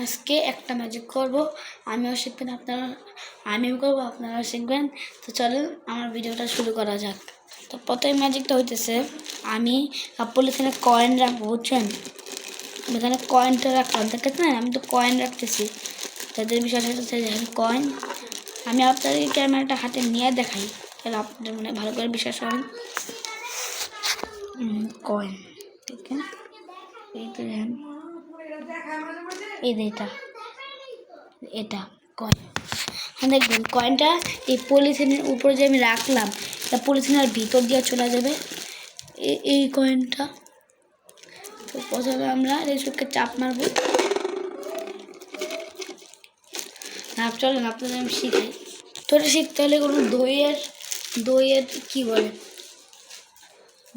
আজকে একটা ম্যাজিক করব, আমিও শিখবেন আপনারা, আমিও করবো আপনারাও শিখবেন। তো চলুন আমার ভিডিওটা শুরু করা যাক। তো প্রথম ম্যাজিকটা হইতেছে, আমি পলিথিনে কয়েন রাখবো, বুঝছেন? এখানে কয়েনটা রাখলাম, দেখেন না আমি তো কয়েন রাখতেছি। তাদের বিষয়টা হচ্ছে যে কয়েন, আমি আপনাদের ক্যামেরাটা হাতে নিয়ে দেখাই, তাহলে আপনাদের মনে ভালো করে বিশ্বাস করেন। কয়েন দেখেন, এই তো দেখেন, এই যে এটা কয়েন। দেখবেন কয়েনটা এই পলিথিনের উপরে যে আমি রাখলাম, এটা পলিথিনের ভিতর দিয়ে চলে যাবে এই কয়েনটা। তো প্রথমে আমরা এই চোখকে চাপ মারবো। চলেন আপনাদের আমি শিখাই। তো এটা শিখতে হলে কোনো দইয়ের কি বলে,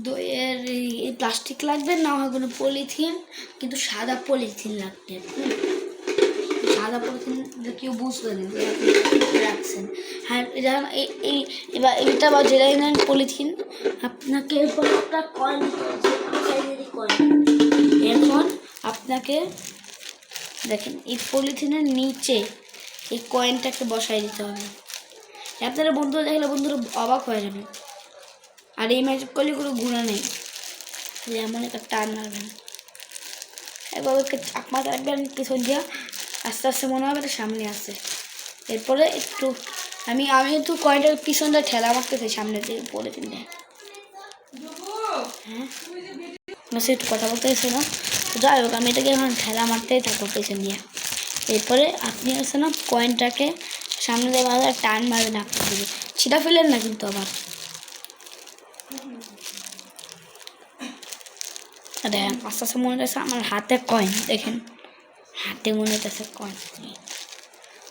দইয়ের এই প্লাস্টিক লাগবে, না হয় কোনো পলিথিন, কিন্তু সাদা পলিথিন লাগবে। সাদা পলিথিন কেউ বুঝবে না যে আপনি রাখছেন। হ্যাঁ, এবার এইটা বা যেটাই নেন পলিথিন, আপনাকে এরপরে আপনার কয়েন এখন আপনাকে দেখেন এই পলিথিনের নিচে এই কয়েনটাকে বসাই দিতে হবে। আপনারা বন্ধুরা দেখলে বন্ধুরা অবাক হয়ে যাবে। আর এই ম্যাজিক করলে কোনো গুণা নেই, এমন একটা টান মারবেন, একবার ওকে চাপ মাথা রাখবেন পিছন দিয়া, আস্তে আস্তে মনে হবে এটা সামনে আসছে। এরপরে একটু আমি একটু কয়েনটার পিছনটা ঠেলা মারতেছি সামনে দিয়ে পলিথিন দিয়ে। হ্যাঁ, সে একটু কথা বলতে এসে না, তো যাই হোক আমি এটাকে এখন ঠেলা মারতেই থাকবো পেছন দিয়ে। এরপরে আপনি আছে না কয়েনটাকে সামনে দিয়ে বাজার টান মারবেন, আপনার দিকে ছিটা ফেলেন না কিন্তু আবার। দেখেন আস্তে আস্তে মনে হচ্ছে আমার হাতে কয়েন, দেখেন হাতে মনে হচ্ছে কয়েন।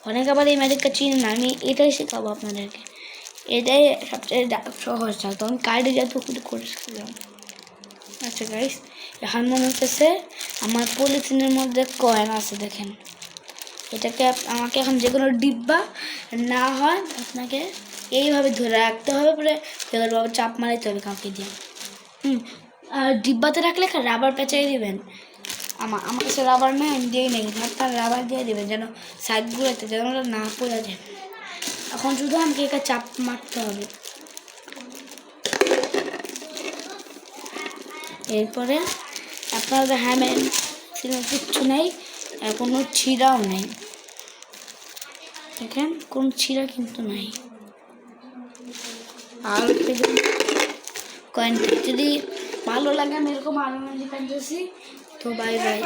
অনেক আবার এই ম্যাজিকটা চিনি না, আমি এটাই শেখাবো আপনাদেরকে, এটাই সবচেয়ে সহজ থাকতো। আমি কার্ডে যত করেছিলাম। আচ্ছা গাইস, এখন মনে হচ্ছে আমার পলিথিনের মধ্যে কয়েন আছে, দেখেন এটাকে আমাকে এখন যে কোনো ডিব্বা না হয় আপনাকে এইভাবে ধরে রাখতে হবে, পরে এভাবে চাপ মারাইতে হবে কাউকে দিয়ে। আর ডিব্বাতে রাখলে রাবার পেঁচাই দিবেন। আমার কাছে রাবার নেই, আমি দিয়েই নেই, আপনার রাবার দিয়ে দেবেন যেন সাইডগুলোতে যেন ওটা না পড়ে যায়। এখন শুধু আমাকে এটা চাপ মারতে হবে। এরপরে আপনারা হ্যামেন কিচ্ছু নেই, কোনো ছিঁড়াও নেই, দেখেন কোনো ছিঁড়া কিন্তু নাই। আর কয়েনটা যদি ভালো লাগে আমি এরকম আরো ম্যাজিক আনতেছি। তো বাই বাই।